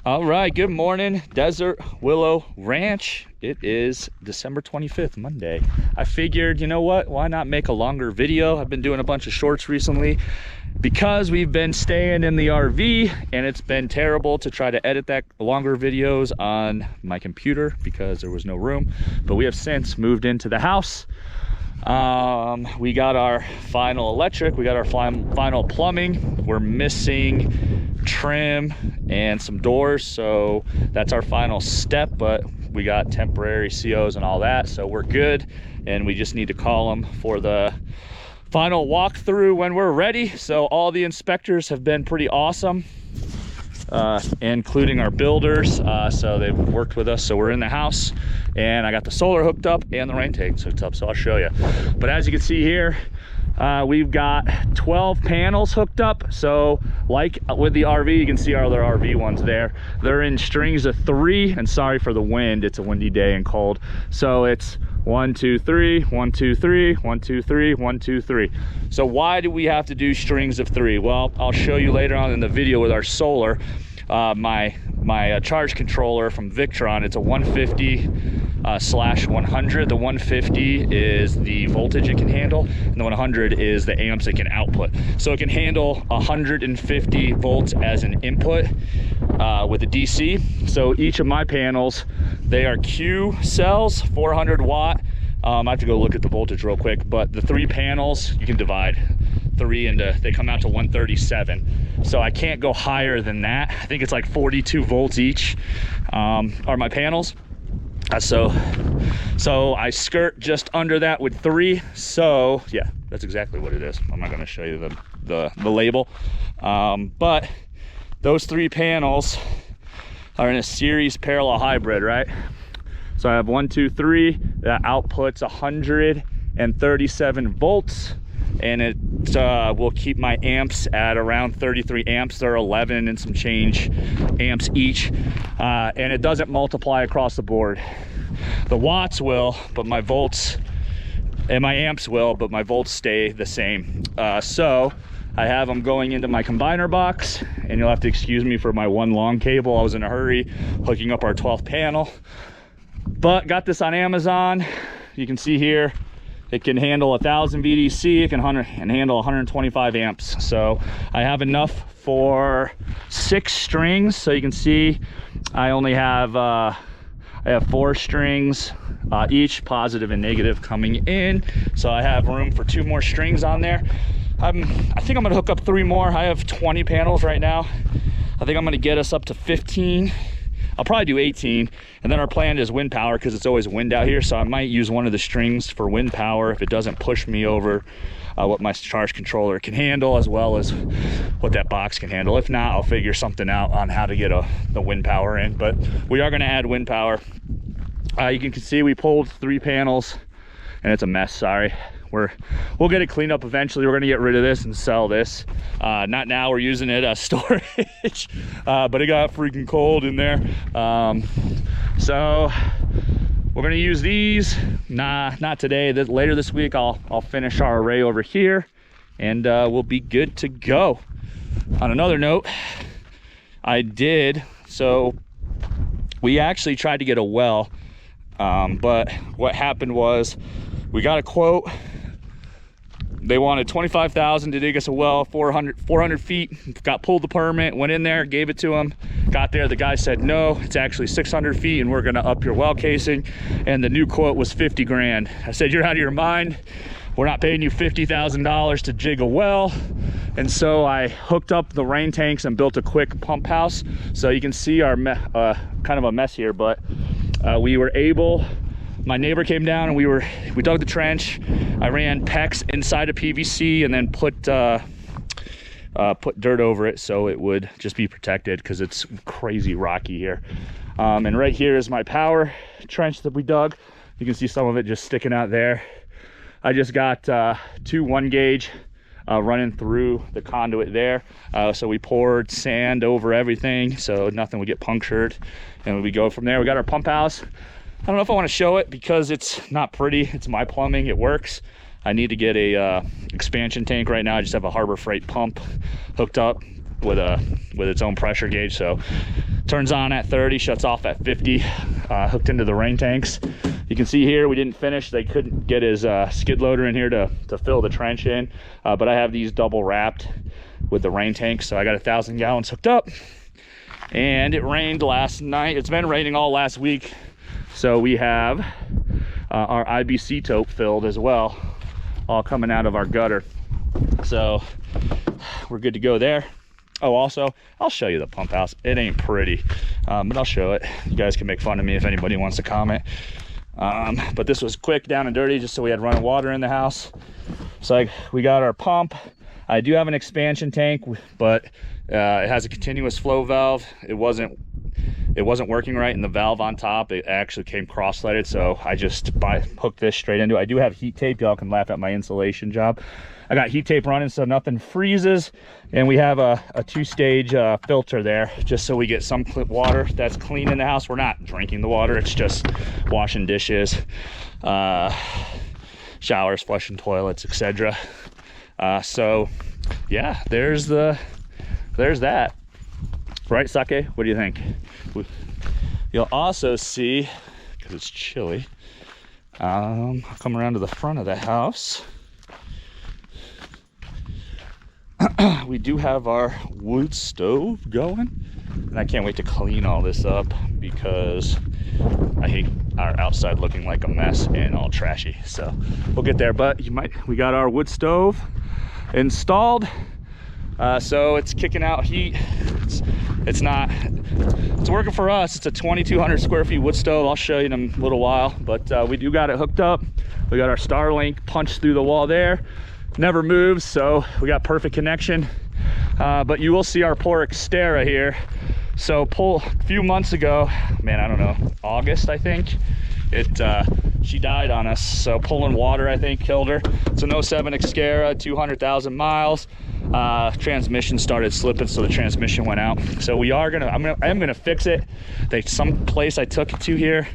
All right, good morning, Desert Willow Ranch. It is December 25th, Monday. I figured, you know what, why not make a longer video? I've been doing a bunch of shorts recently because we've been staying in the RV and it's been terrible to try to edit that longer videos on my computer because there was no room. But we have since moved into the house. We got our final electric, we got our final plumbing. We're missing trim and some doors, so that's our final step, but we got temporary COs and all that, so we're good, and we just need to call them for the final walkthrough when we're ready. So all the inspectors have been pretty awesome, including our builders, so they've worked with us. So we're in the house and I got the solar hooked up and the rain tank hooked up, so I'll show you. But as you can see here, we've got 12 panels hooked up. So like with the RV, you can see our other RV ones there. They're in strings of 3, and sorry for the wind, it's a windy day and cold. So it's 1 2 3 1 2 3 1 2 3 1 2 3. So why do we have to do strings of 3? Well, I'll show you later on in the video with our solar. My charge controller from Victron, it's a 150/100. The 150 is the voltage it can handle, and the 100 is the amps it can output. So it can handle 150 volts as an input with a DC. So each of my panels, they are Q cells, 400 watt. I have to go look at the voltage real quick, but the 3 panels, you can divide 3 into, they come out to 137. So I can't go higher than that. I think it's like 42 volts each are my panels. So I skirt just under that with 3. So yeah, that's exactly what it is. I'm not going to show you the label, but those 3 panels are in a series parallel hybrid, right? So I have 1 2 3 that outputs 137 volts, and it will keep my amps at around 33 amps. They're 11 and some change amps each, and it doesn't multiply across the board. The watts will, but my volts and my amps will, but my volts stay the same. So I have them going into my combiner box, and you'll have to excuse me for my one long cable. I was in a hurry hooking up our 12th panel, but got this on Amazon. You can see here, it can handle 1000 VDC, it can handle 125 amps. So I have enough for 6 strings. So you can see I only have I have 4 strings each, positive and negative, coming in. So I have room for 2 more strings on there. I think I'm gonna hook up 3 more. I have 20 panels right now. I think I'm gonna get us up to 15. I'll probably do 18, and then our plan is wind power because it's always wind out here, so I might use one of the strings for wind power if it doesn't push me over what my charge controller can handle, as well as what that box can handle. If not, I'll figure something out on how to get the wind power in, but we are going to add wind power. You can see we pulled 3 panels, and it's a mess, sorry. We'll get it cleaned up eventually. We're gonna get rid of this and sell this. Not now, we're using it as storage, but it got freaking cold in there. So we're gonna use these. Not today, later this week. I'll finish our array over here, and we'll be good to go. On another note, so we actually tried to get a well, but what happened was we got a quote. They wanted $25,000 to dig us a well, 400 feet. Pulled the permit, went in there, gave it to them. Got there, the guy said, no, it's actually 600 feet and we're gonna up your well casing. And the new quote was 50 grand. I said, you're out of your mind. We're not paying you $50,000 to jig a well. And so I hooked up the rain tanks and built a quick pump house. So you can see our kind of a mess here, but we were able, my neighbor came down and we dug the trench. I ran PEX inside of PVC and then put dirt over it so it would just be protected because it's crazy rocky here. And right here is my power trench that we dug. You can see some of it just sticking out there. I just got 2 1-gauge running through the conduit there. So we poured sand over everything so nothing would get punctured, and we go from there. We got our pump house. I don't know if I want to show it because it's not pretty. It's my plumbing, it works. I need to get a expansion tank right now. I just have a Harbor Freight pump hooked up. with its own pressure gauge. So turns on at 30, shuts off at 50, hooked into the rain tanks. You can see here we didn't finish. They couldn't get his skid loader in here to fill the trench in, but I have these double wrapped with the rain tanks. So I got 1,000 gallons hooked up, and it rained last night. It's been raining all last week. So we have our IBC tote filled as well, all coming out of our gutter. So we're good to go there. Oh, also, I'll show you the pump house. It ain't pretty, but I'll show it. You guys can make fun of me if anybody wants to comment. But this was quick, down and dirty, just so we had running water in the house. So we got our pump. I do have an expansion tank, but it has a continuous flow valve. It wasn't working right, and the valve on top, it actually came cross-threaded, so I just hooked this straight into it. I do have heat tape. Y'all can laugh at my insulation job. I got heat tape running so nothing freezes, and we have a 2-stage filter there, just so we get some water that's clean in the house. We're not drinking the water, it's just washing dishes, showers, flushing toilets, etc. So yeah, there's that. Right, Sake? What do you think? You'll also see, because it's chilly, I'll come around to the front of the house. We do have our wood stove going, and I can't wait to clean all this up because I hate our outside looking like a mess and all trashy. So we'll get there, but we got our wood stove installed. So it's kicking out heat. It's working for us. It's a 2,200 square feet wood stove. I'll show you in a little while, but we do got it hooked up. We got our Starlink punched through the wall there. Never moves, so we got perfect connection. But you will see our poor Xterra here. So a few months ago, man, I don't know, August, I think, she died on us. So pulling water, I think, killed her. It's an 07 Xterra, 200,000 miles. Transmission started slipping, so the transmission went out. So I'm gonna fix it. Some place I took it to here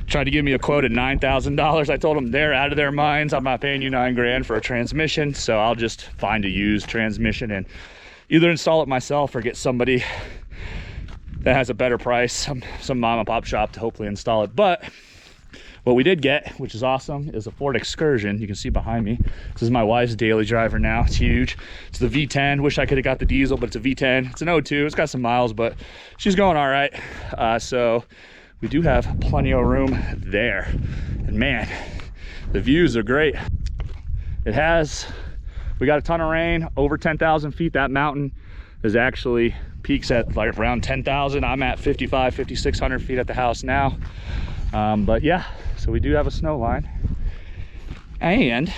tried to give me a quote at $9,000. I told them they're out of their minds. I'm not paying you $9 grand for a transmission, so I'll just find a used transmission and either install it myself or get somebody that has a better price, some mom and pop shop to hopefully install it. But what we did get, which is awesome, is a Ford Excursion. You can see behind me. This is my wife's daily driver now. It's huge. It's the V10. Wish I could have got the diesel, but it's a V10. It's an 02. It's got some miles, but she's going all right. So we do have plenty of room there. And man, the views are great. We got a ton of rain, over 10,000 feet. That mountain is actually peaks at like around 10,000. I'm at 5,600 feet at the house now. But yeah, so we do have a snow line. And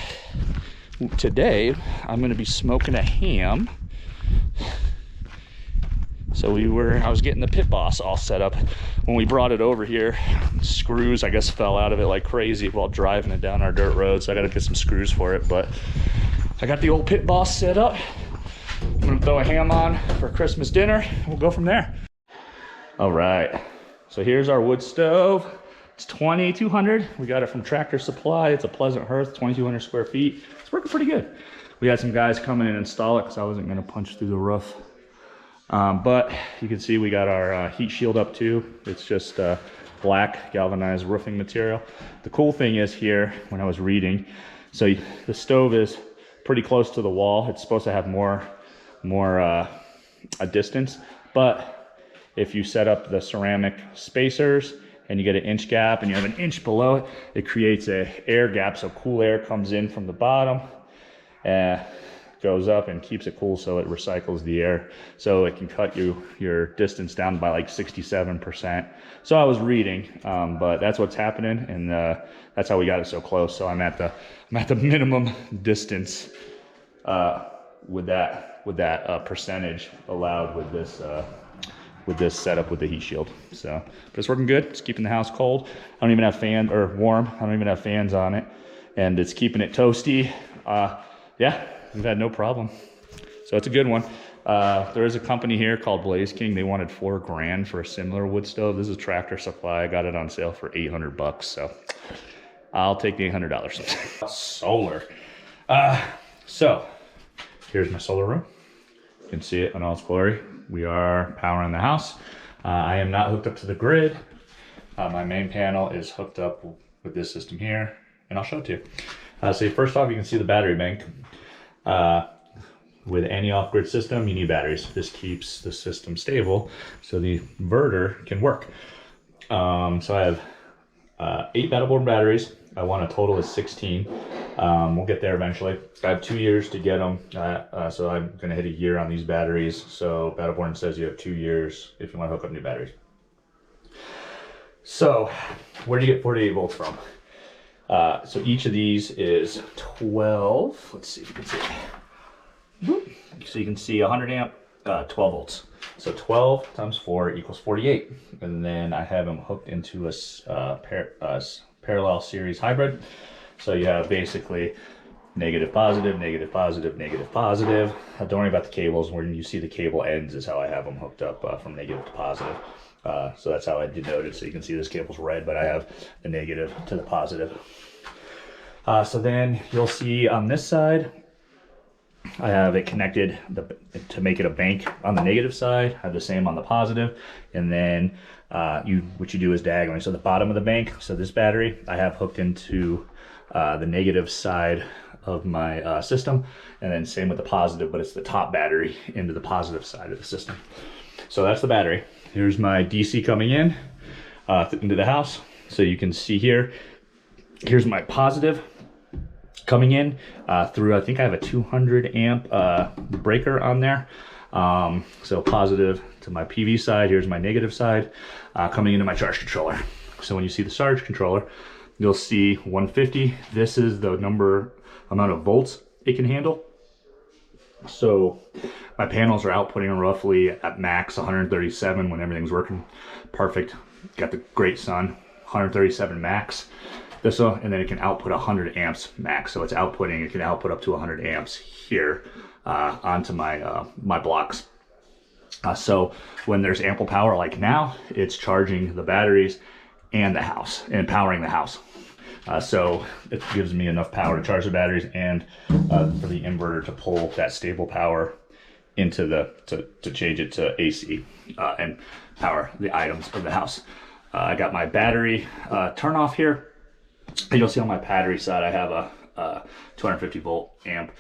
today I'm gonna be smoking a ham. So I was getting the Pit Boss all set up. When we brought it over here, screws, I guess, fell out of it like crazy while driving it down our dirt road. So I gotta get some screws for it, but I got the old Pit Boss set up. I'm gonna throw a ham on for Christmas dinner. We'll go from there. All right, so here's our wood stove. It's 2,200. We got it from Tractor Supply. It's a Pleasant Hearth, 2,200 square feet. It's working pretty good. We had some guys come in and install it because I wasn't gonna punch through the roof. But you can see we got our heat shield up too. It's just black galvanized roofing material. The cool thing is here, when I was reading, so the stove is pretty close to the wall. It's supposed to have more a distance, but if you set up the ceramic spacers and you get an inch gap and you have an inch below it, it creates a air gap, so cool air comes in from the bottom, goes up and keeps it cool, so it recycles the air, so it can cut your distance down by like 67%. So I was reading, but that's what's happening, and that's how we got it so close. So I'm at the minimum distance with that percentage allowed with this setup with the heat shield. So, but it's working good. It's keeping the house cold. I don't even have fan or warm. I don't even have fans on it, and it's keeping it toasty. Yeah, we've had no problem. So it's a good one. There is a company here called Blaze King. They wanted $4 grand for a similar wood stove. This is Tractor Supply. I got it on sale for $800, so I'll take the $800. Solar. So here's my solar room. You can see it in all its glory. We are powering the house. I am not hooked up to the grid. My main panel is hooked up with this system here, and I'll show it to you. So first off, you can see the battery bank. With any off-grid system, you need batteries. This keeps the system stable so the inverter can work. So I have 8 Battleborn batteries. I want a total of 16. We'll get there eventually. I have 2 years to get them, so I'm gonna hit a year on these batteries. So Battleborn says you have 2 years if you want to hook up new batteries. So where do you get 48 volts from? So each of these is 12. Let's see if you can see it. So you can see 100 amp, 12 volts. So 12 times 4 equals 48. And then I have them hooked into a parallel series hybrid. So you have basically negative, positive, negative, positive, negative, positive. Don't worry about the cables. When you see the cable ends is how I have them hooked up from negative to positive. So that's how I denote it. So you can see this cable's red, but I have the negative to the positive. So then you'll see on this side, I have it connected to make it a bank on the negative side. I have the same on the positive, and then what you do is diagonally. So the bottom of the bank, so this battery, I have hooked into the negative side of my system, and then same with the positive, but it's the top battery into the positive side of the system. So that's the battery. Here's my DC coming in into the house. So you can see here, here's my positive coming in through, I think I have a 200 amp breaker on there. So positive to my PV side, here's my negative side coming into my charge controller. So when you see the charge controller, you'll see 150. This is the amount of volts it can handle. So my panels are outputting roughly at max 137 when everything's working perfect. Got the great sun, 137 max. This one, and then it can output 100 amps max. So it's outputting, it can output up to 100 amps here onto my my blocks. So when there's ample power like now, it's charging the batteries and the house and powering the house. So it gives me enough power to charge the batteries and for the inverter to pull that stable power into to change it to AC and power the items of the house. I got my battery turn off here. And you'll see on my battery side, I have a 250 volt amp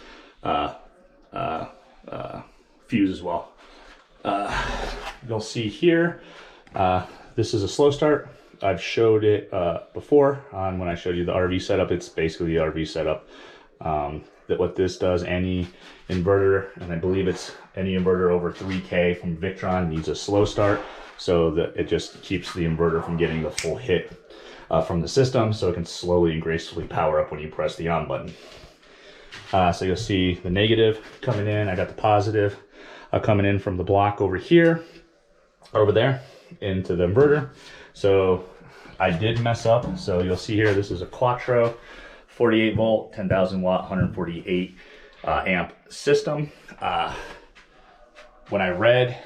fuse as well. You'll see here, this is a slow start. I've showed it before on when I showed you the RV setup. It's basically the RV setup. That what this does, any inverter, and I believe it's any inverter over 3K from Victron needs a slow start, so that it just keeps the inverter from getting the full hit from the system, so it can slowly and gracefully power up when you press the on button. So you'll see the negative coming in. I got the positive coming in from the block over here, over there, into the inverter. So I did mess up. So you'll see here, this is a Quattro 48 volt, 10,000 watt, 148 amp system. When I read,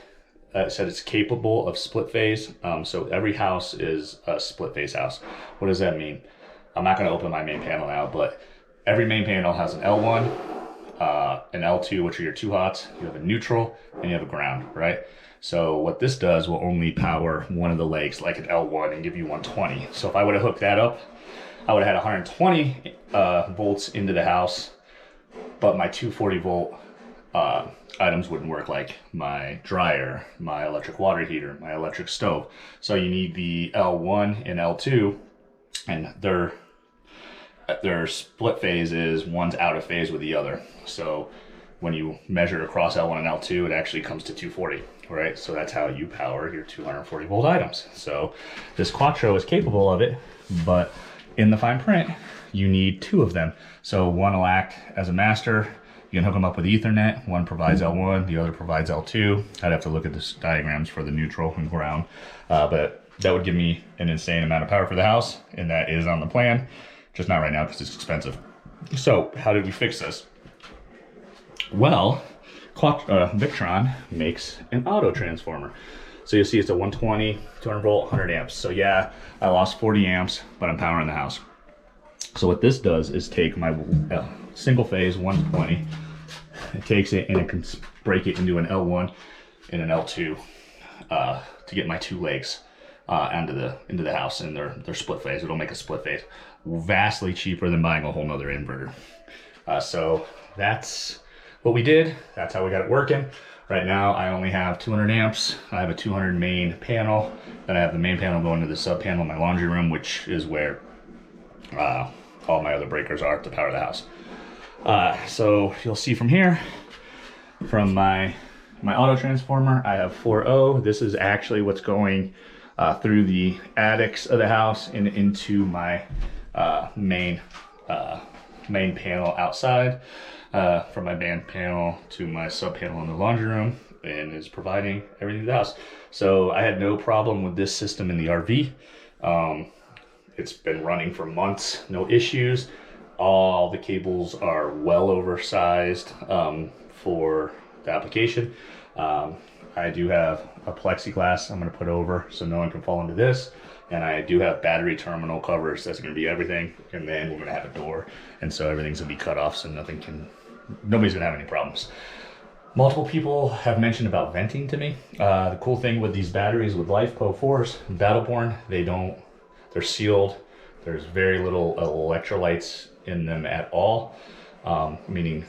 it said it's capable of split phase. So every house is a split phase house. What does that mean? I'm not going to open my main panel now, but every main panel has an L1, an L2, which are your 2 hots. You have a neutral and you have a ground, right? So what this does will only power one of the legs, like an L1, and give you 120. So if I would have hooked that up, I would have had 120 volts into the house, but my 240 volt items wouldn't work, like my dryer, my electric water heater, my electric stove. So you need the L1 and L2, and their split phase is one's out of phase with the other. So when you measure across L1 and L2, it actually comes to 240, right? So that's how you power your 240 volt items. So this Quattro is capable of it, but in the fine print, you need 2 of them. So one will act as a master. You can hook them up with Ethernet. One provides L1, the other provides L2. I'd have to look at the diagrams for the neutral and ground, but that would give me an insane amount of power for the house, and that is on the plan, just not right now because it's expensive. So how did we fix this? Well, Victron makes an auto transformer. So you'll see it's a 120, 200 volt, 100 amps. So yeah, I lost 40 amps, but I'm powering the house. So what this does is take my single phase 120 it takes it and it can break it into an L1 and an L2 to get my 2 legs into the house, and they're split phase. It'll make a split phase. Vastly cheaper than buying a whole nother inverter. So that's what we did. That's how we got it working. Right now I only have 200 amps. I have a 200 main panel. Then I have the main panel going to the sub panel in my laundry room, which is where all my other breakers are to power the house. So you'll see from here, from my auto transformer, I have 4.0. This is actually what's going through the attics of the house and into my main panel outside, from my main panel to my sub panel in the laundry room, and is providing everything to the house. So I had no problem with this system in the RV. It's been running for months, no issues. All the cables are well oversized for the application. I do have a plexiglass I'm going to put over so no one can fall into this. And I do have battery terminal covers. That's going to be everything. And then we're going to have a door. And so everything's going to be cut off so nobody's going to have any problems. Multiple people have mentioned about venting to me. The cool thing with these batteries with LifePo4s, Battleborn, they're sealed. There's very little electrolytes in them at all. Meaning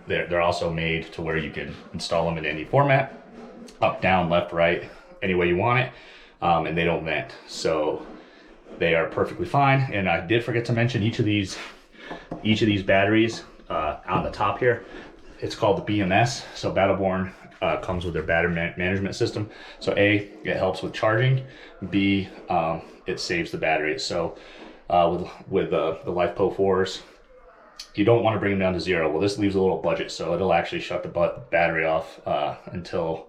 they're also made to where you can install them in any format. Up, down, left, right, any way you want it. And they don't vent. So they are perfectly fine. And I did forget to mention each of these batteries on the top here, it's called the BMS. So Battleborn comes with their battery management system. So A, it helps with charging. B, it saves the battery. So with the LifePo4s, you don't want to bring them down to 0. Well, this leaves a little budget, so it'll actually shut the battery off until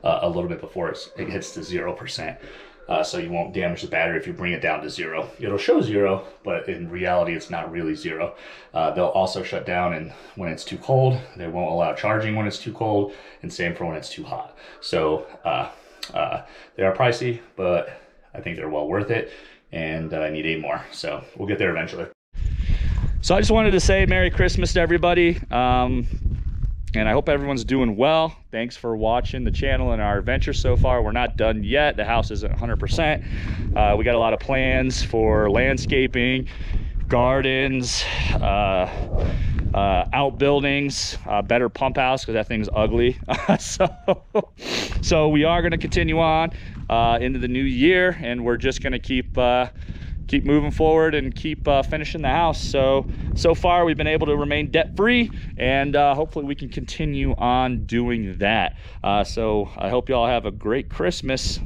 a little bit before it hits to 0%. So you won't damage the battery if you bring it down to 0. It'll show 0, but in reality, it's not really 0. They'll also shut down when it's too cold. They won't allow charging when it's too cold, and same for when it's too hot. So they are pricey, but I think they're well worth it, and I need 8 more. So we'll get there eventually. So I just wanted to say Merry Christmas to everybody. And I hope everyone's doing well. Thanks for watching the channel and our adventure so far. We're not done yet. The house isn't 100%. We got a lot of plans for landscaping, gardens, outbuildings, better pump house because that thing's ugly. So we are going to continue on into the new year, and we're just going to keep moving forward and keep finishing the house. So far we've been able to remain debt free, and hopefully we can continue on doing that. So I hope you all have a great Christmas,